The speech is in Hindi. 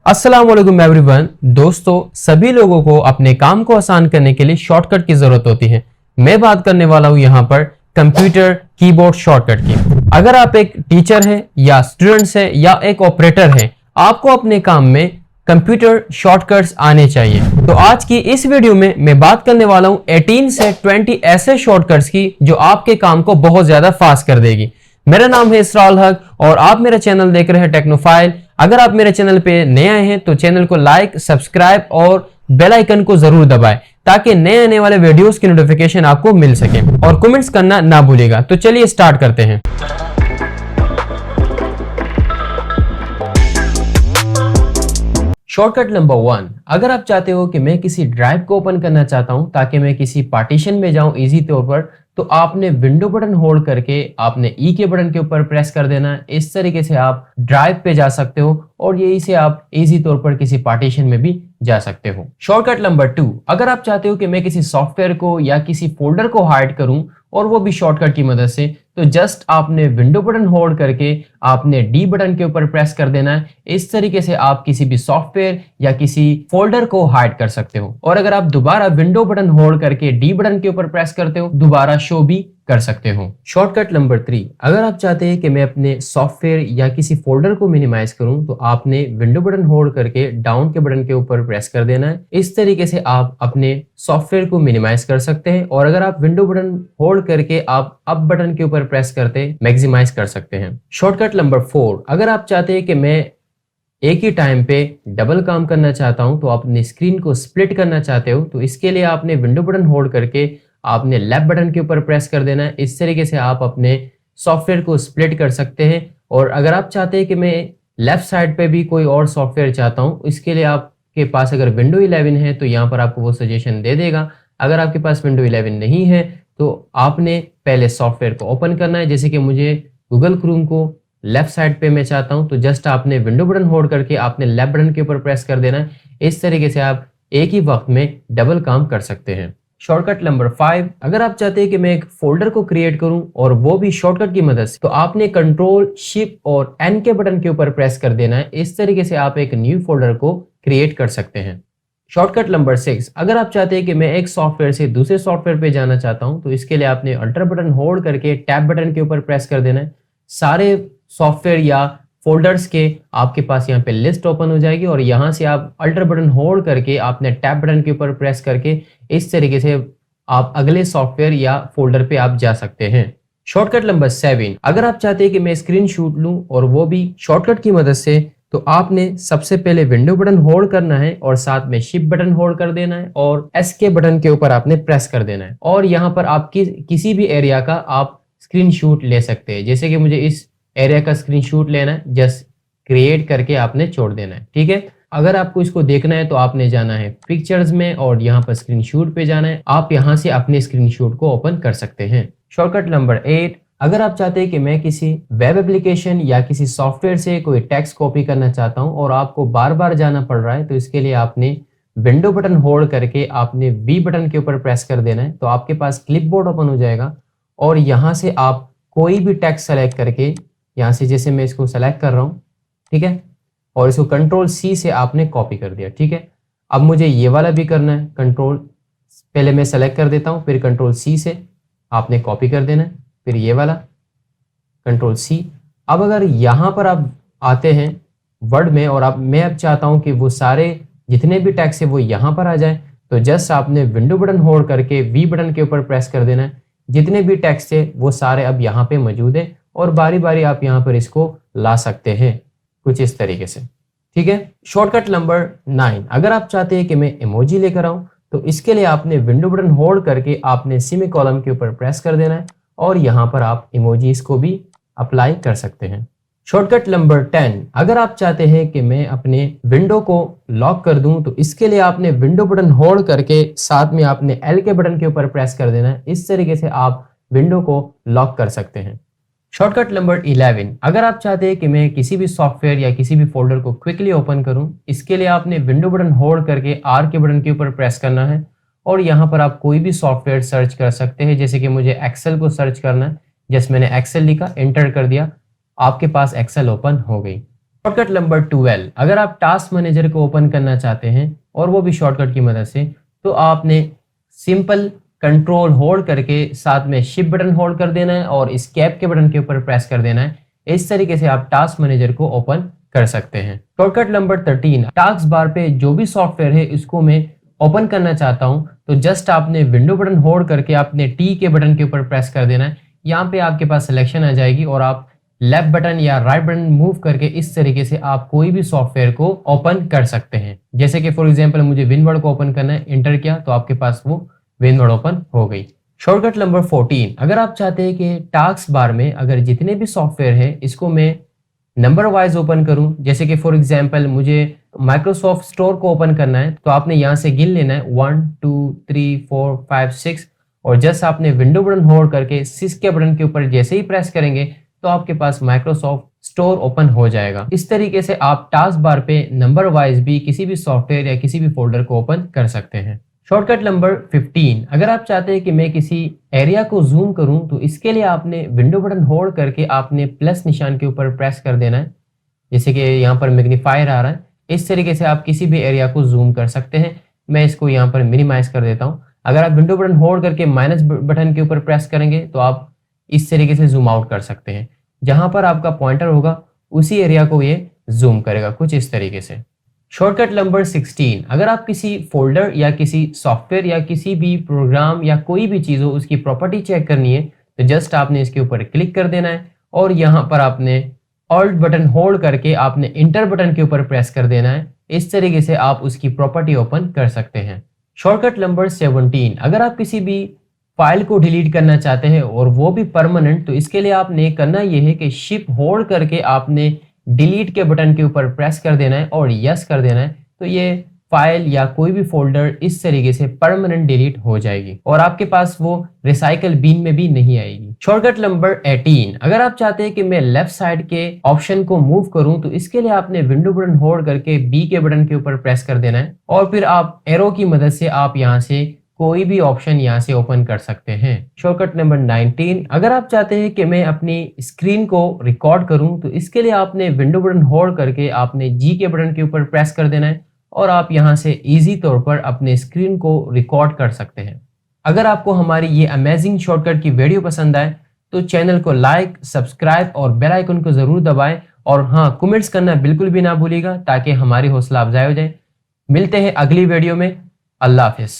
अस्सलाम वालेकुम एवरीवन। दोस्तों, सभी लोगों को अपने काम को आसान करने के लिए शॉर्टकट की जरूरत होती है। मैं बात करने वाला हूं यहां पर कंप्यूटर कीबोर्ड शॉर्टकट की। अगर आप एक टीचर हैं या स्टूडेंट्स हैं या एक ऑपरेटर हैं, आपको अपने काम में कंप्यूटर शॉर्टकट्स आने चाहिए। तो आज की इस वीडियो में मैं बात करने वाला हूं 18 से 20 ऐसे शॉर्टकट्स की जो आपके काम को बहुत ज्यादा फास्ट कर देगी। मेरा नाम है इसराल हक और आप मेरा चैनल देख रहे हैं टेक्नोफाइल। अगर आप मेरे चैनल पे नए आए हैं तो चैनल को लाइक, सब्सक्राइब और बेल आइकन को जरूर दबाएं ताकि नए आने वाले वीडियोस की नोटिफिकेशन आपको मिल सके और कमेंट्स करना ना भूलिएगा। तो चलिए स्टार्ट करते हैं। शॉर्टकट नंबर 1, अगर आप चाहते हो कि मैं किसी ड्राइव को ओपन करना चाहता हूं ताकि मैं किसी पार्टीशन में जाऊं इजी तौर पर, तो आपने विंडो बटन होल्ड करके आपने ई के बटन के ऊपर प्रेस कर देना है। इस तरीके से आप ड्राइव पे जा सकते हो और यही से आप इजी तौर पर किसी पार्टीशन में भी जा सकते हो। शॉर्टकट नंबर 2, अगर आप चाहते हो कि मैं किसी सॉफ्टवेयर को या किसी फोल्डर को हाइड करूं और वो भी शॉर्टकट की मदद से, तो जस्ट आपने विंडो बटन होल्ड करके आपने डी बटन के ऊपर प्रेस कर देना है। इस तरीके से आप किसी भी सॉफ्टवेयर या किसी फोल्डर को हाइड कर सकते हो। और अगर आप दोबारा विंडो बटन होल्ड करके डी बटन के ऊपर प्रेस करते हो, दोबारा शो भी कर सकते हो। शॉर्टकट नंबर 3, अगर आप चाहते हैं कि मैं अपने सॉफ्टवेयर या किसी फोल्डर को मिनिमाइज करूं, तो आपने विंडो बटन होल्ड करके डाउन के बटन के ऊपर प्रेस कर देना है। इस तरीके से आप अपने सॉफ्टवेयर को मिनिमाइज कर सकते हैं। और अगर आप विंडो बटन होल्ड करके आप अप बटन के ऊपर प्रेस करते मैक्सिमाइज कर सकते हैं। शॉर्टकट नंबर 4, अगर आप चाहते हैं कि मैं एक ही टाइम पे डबल काम करना चाहता हूं, तो आप अपनी स्क्रीन को स्प्लिट करना चाहते हो, तो इसके लिए आपने विंडो बटन होल्ड करके आपने लेफ्ट बटन के ऊपर प्रेस कर देना है। इस तरीके से आप अपने सॉफ्टवेयर को स्प्लिट कर सकते हैं। और अगर आप चाहते हैं कि मैं लेफ्ट साइड पे भी कोई और सॉफ्टवेयर चाहता हूं, इसके लिए आपके पास अगर विंडो 11 है तो यहाँ पर आपको वो सजेशन दे देगा। अगर आपके पास विंडो 11 नहीं है तो आपने पहले सॉफ्टवेयर को ओपन करना है। जैसे कि मुझे गूगल क्रोम को लेफ्ट साइड पे मैं चाहता हूं, तो जस्ट आपने विंडो बटन होल्ड करके आपने लेफ्ट बटन के ऊपर प्रेस कर देना है। इस तरीके से आप एक ही वक्त में डबल काम कर सकते हैं। शॉर्टकट नंबर 5, अगर आप चाहते हैं कि मैं एक फोल्डर को क्रिएट करूं और वो भी शॉर्टकट की मदद से, तो आपने कंट्रोल शिफ्ट और एन के बटन के ऊपर प्रेस कर देना है। इस तरीके से आप एक न्यू फोल्डर को क्रिएट कर सकते हैं। शॉर्टकट नंबर 6, अगर आप चाहते हैं कि मैं एक सॉफ्टवेयर से दूसरे सॉफ्टवेयर पे जाना चाहता हूं, तो इसके लिए आपने अल्टर बटन होल्ड करके टैब बटन के ऊपर प्रेस कर देना है। सारे सॉफ्टवेयर या फोल्डर्स के आपके पास यहाँ पे लिस्ट ओपन हो जाएगी और यहाँ से आप अल्टर बटन होल्ड करके आपने टैब बटन के ऊपर प्रेस करके इस तरीके से आप अगले सॉफ्टवेयर या फोल्डर पे आप जा सकते हैं। शॉर्टकट नंबर 7, अगर आप चाहते हैं कि मैं स्क्रीनशॉट लूं और वो भी शॉर्टकट की मदद से, तो आपने सबसे पहले विंडो बटन होल्ड करना है और साथ में शिफ्ट बटन होल्ड कर देना है और एस के बटन के ऊपर आपने प्रेस कर देना है। और यहाँ पर आप किसी भी एरिया का आप स्क्रीनशॉट ले सकते हैं। जैसे कि मुझे इस एरिया का स्क्रीनशॉट लेना है, जस्ट क्रिएट करके आपने छोड़ देना है। ठीक है, अगर आपको इसको देखना है तो आपने जाना है पिक्चर्स में और यहाँ पर स्क्रीनशॉट पे जाना है। आप यहाँ से अपने स्क्रीनशॉट को ओपन कर सकते हैं। शॉर्टकट नंबर 8, अगर आप चाहते हैं कि मैं किसी वेब एप्लीकेशन या किसी सॉफ्टवेयर से कोई टेक्स्ट कॉपी करना चाहता हूँ और आपको बार बार जाना पड़ रहा है, तो इसके लिए आपने विंडो बटन होल्ड करके आपने वी बटन के ऊपर प्रेस कर देना है। तो आपके पास क्लिपबोर्ड ओपन हो जाएगा और यहाँ से आप कोई भी टेक्स्ट सेलेक्ट करके, यहाँ से जैसे मैं इसको सेलेक्ट कर रहा हूँ, ठीक है, और इसको कंट्रोल सी से आपने कॉपी कर दिया। ठीक है, अब मुझे ये वाला भी करना है। कंट्रोल पहले मैं सेलेक्ट कर देता हूँ, फिर कंट्रोल सी से आपने कॉपी कर देना है, फिर ये वाला कंट्रोल सी। अब अगर यहाँ पर आप आते हैं वर्ड में और मैं अब चाहता हूँ कि वो सारे जितने भी टेक्स्ट है वो यहाँ पर आ जाए, तो जस्ट आपने विंडो बटन होल्ड करके वी बटन के ऊपर प्रेस कर देना है। जितने भी टेक्स्ट है वो सारे अब यहाँ पे मौजूद है और बारी बारी आप यहाँ पर इसको ला सकते हैं कुछ इस तरीके से। ठीक है। शॉर्टकट नंबर 9, अगर आप चाहते हैं कि मैं इमोजी लेकर आऊं, तो इसके लिए आपने विंडो बटन होल्ड करके आपने सेमीकोलन के ऊपर प्रेस कर देना है और यहाँ पर आप इमोजीज को भी अप्लाई कर सकते हैं। शॉर्टकट नंबर 10, अगर आप चाहते हैं कि मैं अपने विंडो को लॉक कर दूं, तो इसके लिए आपने विंडो बटन होल्ड करके साथ में आपने एल के बटन के ऊपर प्रेस कर देना है। इस तरीके से आप विंडो को लॉक कर सकते हैं। शॉर्टकट नंबर 11, अगर आप चाहते हैं कि मैं किसी भी सॉफ्टवेयर या किसी भी फोल्डर को क्विकली ओपन करूं, इसके लिए आपने विंडो बटन होल्ड करके आर के बटन के ऊपर प्रेस करना है और यहाँ पर आप कोई भी सॉफ्टवेयर सर्च कर सकते हैं। जैसे कि मुझे एक्सेल को सर्च करना है, जस्ट मैंने एक्सेल लिखा, एंटर कर दिया, आपके पास एक्सेल ओपन हो गई। शॉर्टकट नंबर 12, अगर आप टास्क मैनेजर को ओपन करना चाहते हैं और वो भी शॉर्टकट की मदद से, तो आपने सिंपल कंट्रोल होल्ड करके साथ में शिफ्ट बटन होल्ड कर देना है और एस्केप के बटन के ऊपर प्रेस कर देना है। इस तरीके से आप टास्क मैनेजर को ओपन कर सकते हैं। शॉर्टकट नंबर 13, टास्क बार पे जो भी सॉफ्टवेयर है इसको मैं ओपन करना चाहता हूं, तो जस्ट आपने विंडो बटन होल्ड करके आपने टी के बटन के ऊपर प्रेस कर देना है। यहाँ पे आपके पास सिलेक्शन आ जाएगी और आप लेफ्ट बटन या राइट बटन मूव करके इस तरीके से आप कोई भी सॉफ्टवेयर को ओपन कर सकते हैं। जैसे कि फॉर एग्जांपल मुझे विनवर्ड को ओपन करना है, इंटर किया तो आपके पास वो विनवर्ड ओपन हो गई। शॉर्टकट नंबर 14, अगर आप चाहते हैं कि टास्क बार में अगर जितने भी सॉफ्टवेयर है इसको मैं नंबर वाइज ओपन करूं, जैसे कि फॉर एग्जांपल मुझे माइक्रोसॉफ्ट स्टोर को ओपन करना है, तो आपने यहां से गिन लेना है 1 2 3 4 5 6 और जस्ट आपने विंडो बटन होल्ड करके 6 के बटन के ऊपर जैसे ही प्रेस करेंगे तो आपके पास माइक्रोसॉफ्ट स्टोर ओपन हो जाएगा। इस तरीके से आप टास्क बार पे नंबर वाइज भी किसी भी सॉफ्टवेयर या किसी भी फोल्डर को ओपन कर सकते हैं। शॉर्टकट नंबर 15, अगर आप चाहते हैं कि मैं किसी एरिया को जूम करूं, तो इसके लिए आपने विंडो बटन होल्ड करके आपने प्लस निशान के ऊपर प्रेस कर देना है। जैसे कि यहाँ पर मैग्नीफायर आ रहा है, इस तरीके से आप किसी भी एरिया को जूम कर सकते हैं। मैं इसको यहाँ पर मिनिमाइज कर देता हूँ। अगर आप विंडो बटन होल्ड करके माइनस बटन के ऊपर प्रेस करेंगे तो आप इस तरीके से जूम आउट कर सकते हैं। जहां पर आपका पॉइंटर होगा उसी एरिया को ये जूम करेगा, कुछ इस तरीके से। शॉर्टकट नंबर 16, अगर आप किसी फोल्डर या किसी सॉफ्टवेयर या किसी भी प्रोग्राम या कोई भी चीज़ हो उसकी प्रॉपर्टी चेक करनी है, तो जस्ट आपने इसके ऊपर क्लिक कर देना है और यहाँ पर आपने ऑल्ट बटन होल्ड करके आपने इंटर बटन के ऊपर प्रेस कर देना है। इस तरीके से आप उसकी प्रॉपर्टी ओपन कर सकते हैं। शॉर्टकट नंबर 17, अगर आप किसी भी फाइल को डिलीट करना चाहते हैं और वो भी परमानेंट, तो इसके लिए आपने करना ये है कि शिफ्ट होल्ड करके आपने डिलीट के बटन के ऊपर प्रेस कर देना है और यस कर देना है, तो ये फाइल या कोई भी फोल्डर इस तरीके से परमानेंट डिलीट हो जाएगी और आपके पास वो रिसाइकल बिन में भी नहीं आएगी। शॉर्टकट नंबर 18, अगर आप चाहते हैं कि मैं लेफ्ट साइड के ऑप्शन को मूव करूं, तो इसके लिए आपने विंडो बटन होल्ड करके बी के बटन के ऊपर प्रेस कर देना है और फिर आप एरो की मदद से आप यहाँ से कोई भी ऑप्शन यहाँ से ओपन कर सकते हैं। शॉर्टकट नंबर 19, अगर आप चाहते हैं कि मैं अपनी स्क्रीन को रिकॉर्ड करूं, तो इसके लिए आपने विंडो बटन होल्ड करके आपने जी के बटन के ऊपर प्रेस कर देना है और आप यहां से इजी तौर पर अपने स्क्रीन को रिकॉर्ड कर सकते हैं। अगर आपको हमारी ये अमेजिंग शॉर्टकट की वीडियो पसंद आए तो चैनल को लाइक, सब्सक्राइब और बेल आइकन को जरूर दबाएं और हाँ, कमेंट्स करना बिल्कुल भी ना भूलिएगा ताकि हमारी हौसला अफजाई हो जाए। मिलते हैं अगली वीडियो में। अल्लाह हाफिज।